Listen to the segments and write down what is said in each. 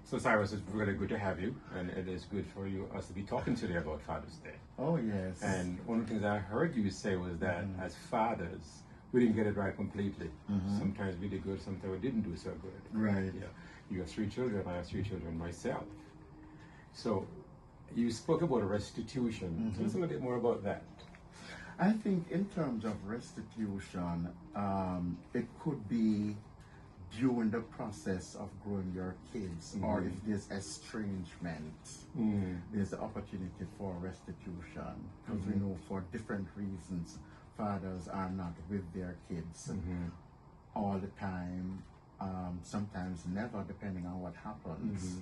So Cyrus, it's really good to have you, and it is good for us to be talking today about Father's Day. Oh yes. And one of the things I heard you say was that as fathers, we didn't get it right completely. Sometimes we did good, sometimes we didn't do so good. Right. Yeah. You have 3 children, I have 3 children myself. So you spoke about restitution. Tell us a little bit more about that. I think in terms of restitution, it could be during the process of growing your kids, or if there's estrangement, there's the opportunity for restitution. Because we know for different reasons, fathers are not with their kids all the time, sometimes never, depending on what happens.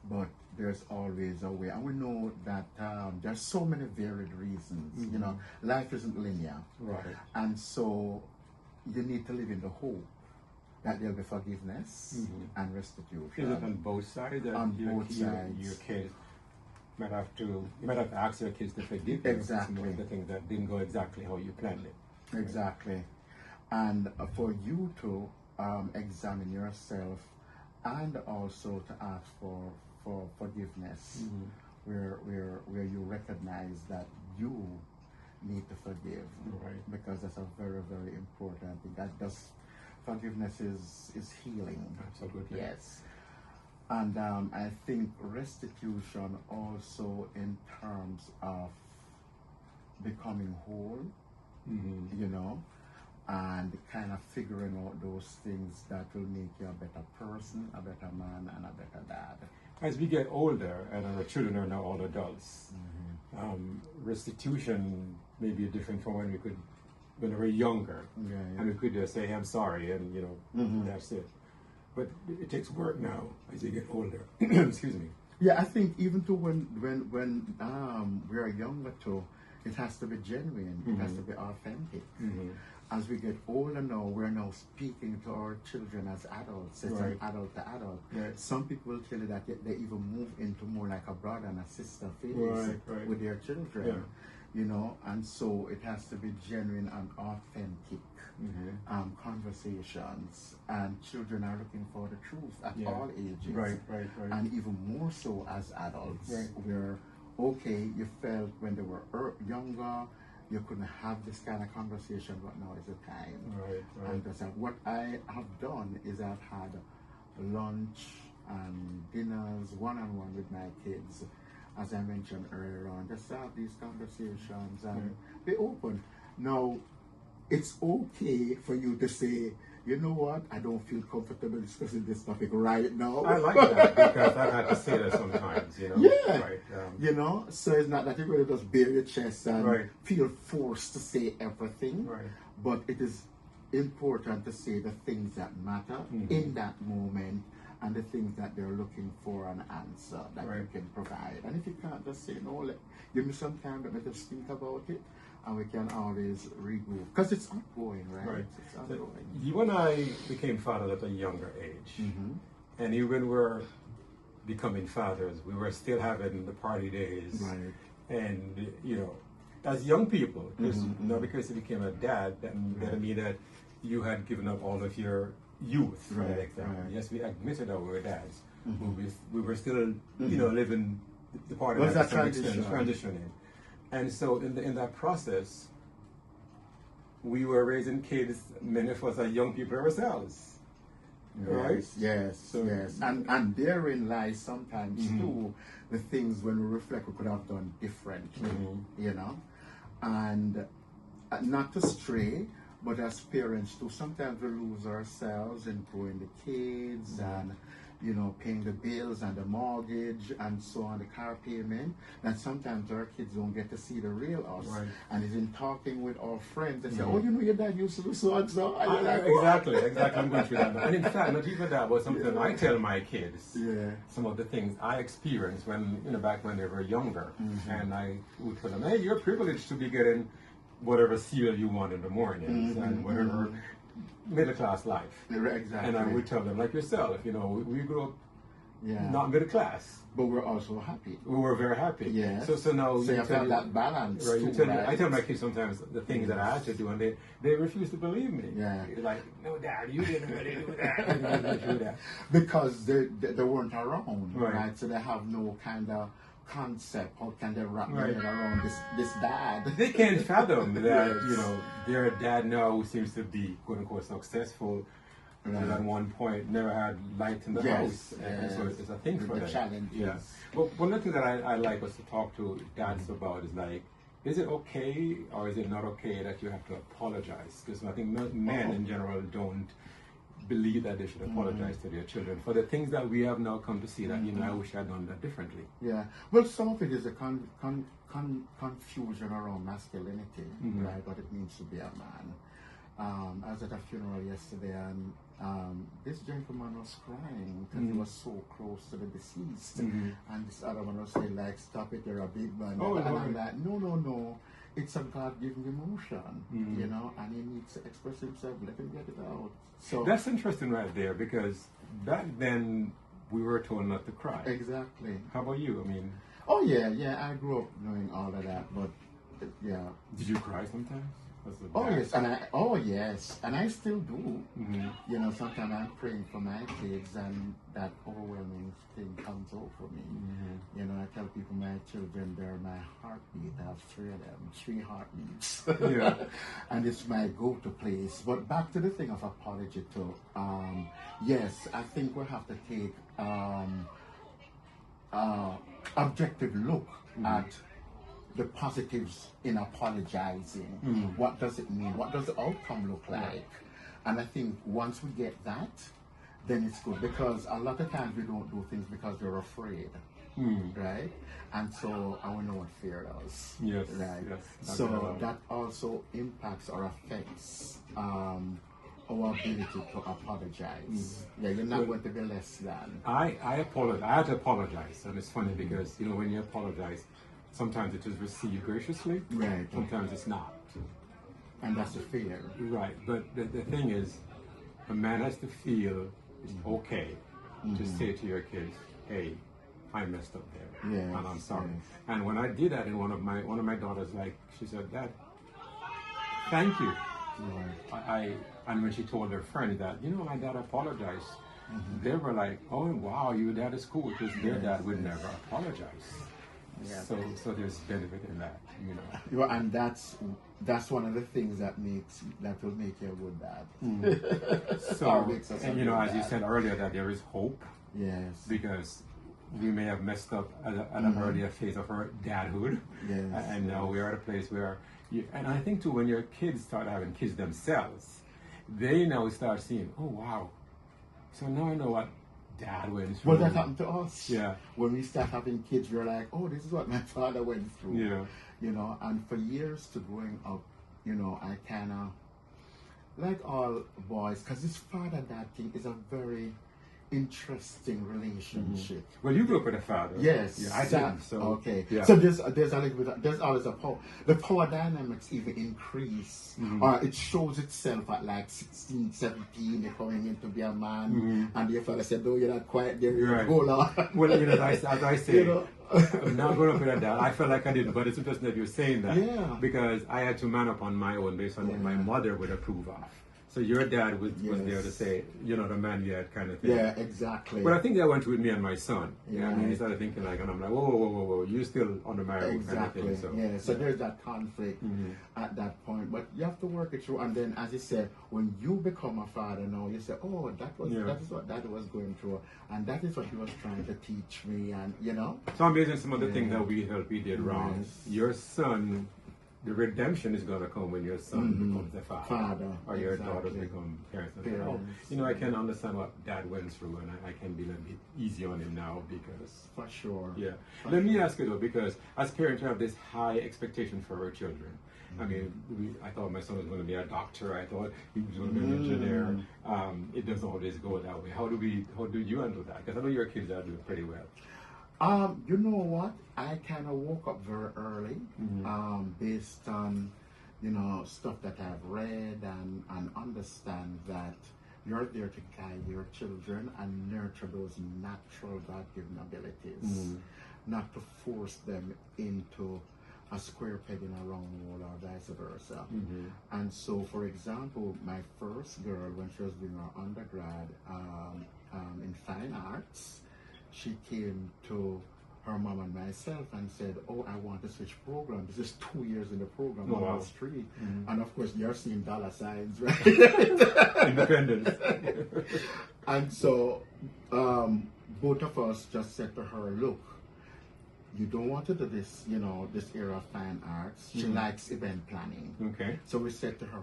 But there's always a way, and we know that there's so many varied reasons. You know, life isn't linear, Right. and so you need to live in the hope that there'll be forgiveness and restitution. Is it on both sides? On both sides. Your kids might have to ask your kids to forgive you. Exactly. Some of the things that didn't go exactly how you planned it. Exactly. And for you to examine yourself and also to ask for forgiveness, where you recognize that you need to forgive. Right. Because that's a very, very important thing. That does forgiveness is healing. Absolutely. Yes. And I think restitution also in terms of becoming whole, you know, and kind of figuring out those things that will make you a better person, a better man, and a better dad. As we get older, and our children are now all adults, restitution may be different from when we were younger, and we could just say, "I'm sorry," and you know, that's it. But it takes work now as you get older. Excuse me. Yeah, I think even to when we are younger too, it has to be genuine. It has to be authentic. As we get older now, we're now speaking to our children as adults. It's an adult to adult. Right. Some people will tell you that they even move into more like a brother and a sister phase with their children. Yeah. You know, and so it has to be genuine and authentic conversations. And children are looking for the truth at all ages. Right. And even more so as adults, Right. where, okay, you felt when they were younger, you couldn't have this kind of conversation, but now is the time. Right. And that's what I have done is I've had lunch and dinners one-on-one with my kids, as I mentioned earlier on, just have these conversations and be open. Now, it's okay for you to say, you know what, I don't feel comfortable discussing this topic right now. I like that because I've had to say that sometimes, you know. Yeah. Right. You know, so it's not that you're going to just bare your chest and feel forced to say everything. Right. But it is important to say the things that matter in that moment, and the things that they're looking for an answer that you can provide. And if you can't, just say, no, give me some time, let me just think about it, and we can always regroup. Because it's ongoing, right? It's ongoing. So you and I became fathers at a younger age. And even when we're becoming fathers, we were still having the party days. Right. And, you know, as young people, not because you became a dad, that doesn't mean that you had given up all of your youth. Right. Yes, we admitted that we were dads. We were still, you know, living the party Was life that to some extent, transitioning. And so in that process, we were raising kids, many of us are young people ourselves. Right? Yes. And therein lies sometimes too the things when we reflect we could have done differently, you know? And not to stray, but as parents too, sometimes we lose ourselves in growing the kids and, you know, paying the bills and the mortgage and so on, the car payment. And sometimes our kids don't get to see the real us. Right. And it's in talking with our friends, they say, oh, you know, your dad used to do so and so. And you're like, exactly. I'm going through that. And in fact, not even that, but something I tell my kids, some of the things I experienced when, you know, back when they were younger. And I would tell them, hey, you're privileged to be getting whatever cereal you want in the mornings and whatever middle class life. Exactly. And I would tell them, like yourself, you know, we grew up not middle class. But we're also happy. We were very happy. Yeah. So now you have that balance. Right. Too, I tell my kids sometimes the things that I had to do, and they refuse to believe me. Yeah. They're like, no, Dad, you didn't really do that. You didn't do that. Because they weren't around, right? So they have no kind of concept. How can they wrap their head around this dad? They can't fathom that their dad now who seems to be quote unquote successful. Right. At one point, never had light in the house, and so it's a thing for them. Challenges. Yeah. Well, one of the things that I like us to talk to dads about is like, is it okay or is it not okay that you have to apologize? Because I think men in general don't believe that they should apologize to their children for the things that we have now come to see that I wish I'd done that differently. Yeah. Well, some of it is a confusion around masculinity, right? What it means to be a man. I was at a funeral yesterday, and this gentleman was crying because he was so close to the deceased, and this other one was saying, like, "Stop it, you're a big man." And I'm like, no, it's a God-given emotion, and he needs to express himself. Let him get it out. So that's interesting, right there, because back then we were told not to cry. Exactly. How about you? I mean, I grew up knowing all of that, but did you cry sometimes? Yes, and I still do. Sometimes I'm praying for my kids, and that overwhelming thing comes over me. I tell people my children, they're my heartbeat. I have 3 of them, 3 heartbeats. And it's my go-to place. But back to the thing of apology too. Yes, I think we have to take objective look at the positives in apologizing. What does it mean? What does the outcome look like? And I think once we get that, then it's good, because a lot of times we don't do things because we're afraid, right? And so I want to know what fear does, right? Yes, so that also impacts or affects our ability to apologize. You're not going to be less than. I apologize. I had to apologize, and it's funny because when you apologize, sometimes it is received graciously, right? Sometimes it's not. And that's the fear. Right, but the thing is, a man has to feel it's okay to say to your kids, hey, I messed up there, and I'm sorry. And when I did that, and one of my daughters, she said, Dad, thank you. And when she told her friend that, my dad apologized, they were like, oh wow, your dad is cool, because their dad would never apologize. So there's benefit in that, and that's one of the things that will make you a good dad. And as you said earlier, that there is hope. Yes. Because we may have messed up at an earlier phase of our dadhood. Yes. And now we are at a place where and I think too, when your kids start having kids themselves, they now start seeing, oh wow, so now I know what Dad went through. Well, that happened to us. Yeah. When we start having kids, we're like, oh, this is what my father went through. Yeah. And for years to growing up, I kind of, like all boys, because this father-dad thing is a very interesting relationship. Well, you grew up with a father. Yes. Yeah, I didn't. So okay. Yeah. So there's a little bit. There's always a power. The power dynamics even increase, or it shows itself at like 16, 17. You're coming in to be a man, and your father said, "No, you're not quite there. Right. Hold on." Well, as I say, I'm not growing up with a dad. I felt like I didn't, but it's interesting that you're saying that. Yeah. Because I had to man up on my own based on what my mother would approve of. So your dad was there to say, the man you had kind of thing. Yeah, exactly. But I think that went with me and my son. Yeah. And he started thinking and I'm like, whoa, you're still on the marriage. Exactly. Kind of thing, so there's that conflict at that point. But you have to work it through. And then, as you said, when you become a father now, you say, oh, that is what Dad was going through. And that is what he was trying to teach me. And, So I'm basing some of the things that we did wrong. Yes. Your son... The redemption is going to come when your son becomes a father or your daughters become parents. I can understand what Dad went through, and I can be a bit easy on him now because... For sure. Yeah. Let me ask you though, because as parents we have this high expectation for our children. I mean, I thought my son was going to be a doctor. I thought he was going to be an engineer. It doesn't always go that way. How do you handle that? Because I know your kids are doing pretty well. You know what? I kind of woke up very early, based on, stuff that I've read and understand that you're there to guide your children and nurture those natural God-given abilities, not to force them into a square peg in a round hole or vice versa. And so, for example, my first girl, when she was doing her undergrad in fine arts, she came to her mom and myself and said, "Oh, I want to switch program. This is 2 years in the program, almost 3." And of course, you're seeing dollar signs, right? Independence. And so, both of us just said to her, "Look, you don't want to do this, this area of fine arts." She likes event planning. Okay. So we said to her,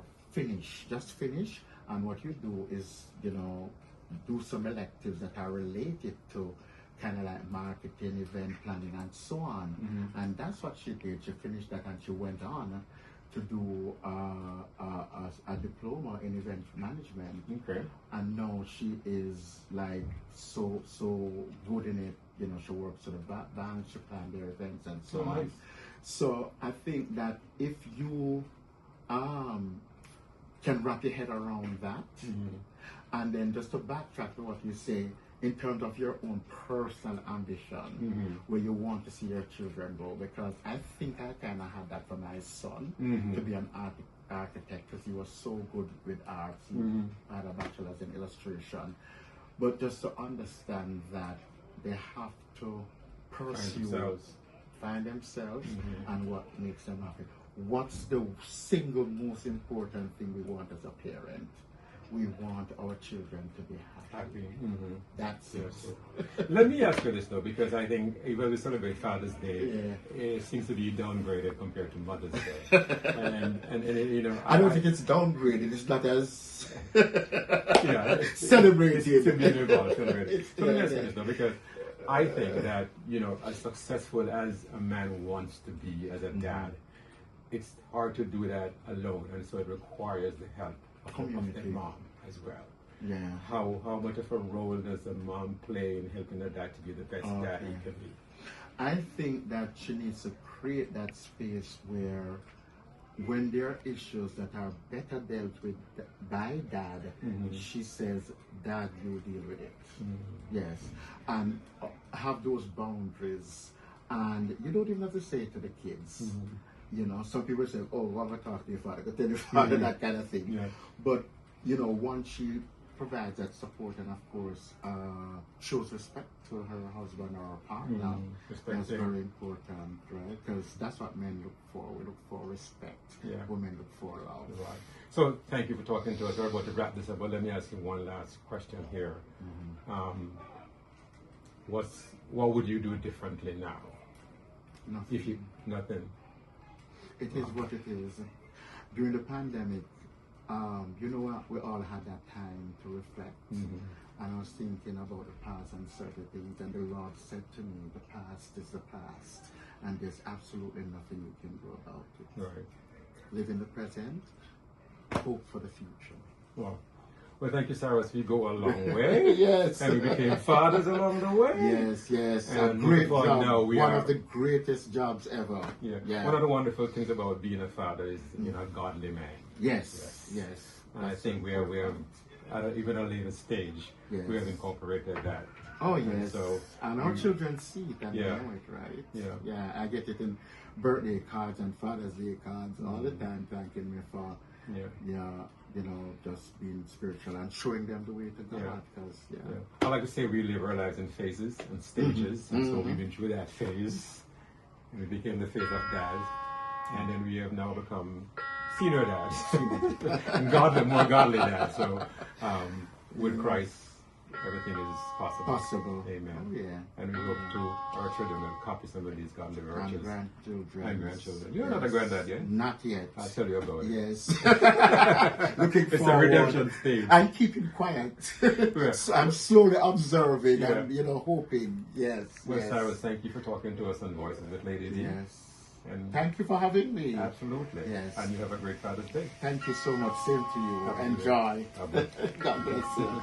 just finish. And what you do is, do some electives that are related to kind of like marketing, event planning, and so on. And that's what she did. She finished that and she went on to do a diploma in event management. Okay. And now she is like so good in it. She works at the bank, she plans their events and so on. So I think that if you can wrap your head around that, and then just to backtrack to what you say, in terms of your own personal ambition, where you want to see your children go, because I think I kind of had that for my son, to be an architect, because he was so good with arts. He had a bachelor's in illustration. But just to understand that they have to pursue, find themselves, and what makes them happy. What's the single most important thing we want as a parent? We want our children to be happy. That's it. Let me ask you this though, because I think even we celebrate Father's Day, it seems to be downgraded compared to Mother's Day. and I don't think it's downgraded. It's not as celebrated. It's being involved, celebrated. So let me ask you this though, because I think that as successful as a man wants to be as a dad, it's hard to do that alone, and so it requires the help of the mom as well. Yeah. How much of a role does the mom play in helping the dad to be the best dad he can be? I think that she needs to create that space where, when there are issues that are better dealt with by dad, she says, "Dad, you deal with it." Yes. And have those boundaries. And you don't even have to say it to the kids. Some people say, "Oh, what am I talking to your father? Go tell your father," that kind of thing. Yeah. But, once she provides that support and, of course, shows respect to her husband or her partner, that's very important, right? Because that's what men look for. We look for respect. Women look for love. Right. So thank you for talking to us. We're about to wrap this up, but let me ask you one last question here. What would you do differently now? Nothing. Nothing. It is what it is. During the pandemic, we all had that time to reflect. And I was thinking about the past and certain things, and the Lord said to me, "The past is the past, and there's absolutely nothing you can do about it. Right. Live in the present, hope for the future." Well, thank you, Cyrus. We go a long way. Yes. And we became fathers along the way. Yes. And a great job. Now one of the greatest jobs ever. Yeah. One of the wonderful things about being a father is, a godly man. Yes. And I think we have, at even a later stage, we have incorporated that. Oh, yes. And our children see it and they know it, right? Yeah, I get it in birthday cards and Father's Day cards all the time, thanking me for, just being spiritual and showing them the way to God. I like to say we live our lives in phases and stages, and so we've been through that phase, and we became the phase of dads, and then we have now become senior dads, and more godly dads. So with Christ, everything is possible. Amen. Oh, yeah. And we hope to our children will copy some of these godly virtues. And grandchildren. You're not a granddad yet? Not yet. I'll tell you about it. Yes. Looking forward. It's a redemption stage. I'm keeping quiet. I'm slowly observing and hoping. Yes. Well, Cyrus, thank you for talking to us on Voices with Lady D. Yes. And thank you for having me. Absolutely. Yes. And you have a great Father's Day. Thank you so much. Same to you. Enjoy. God bless. God bless you.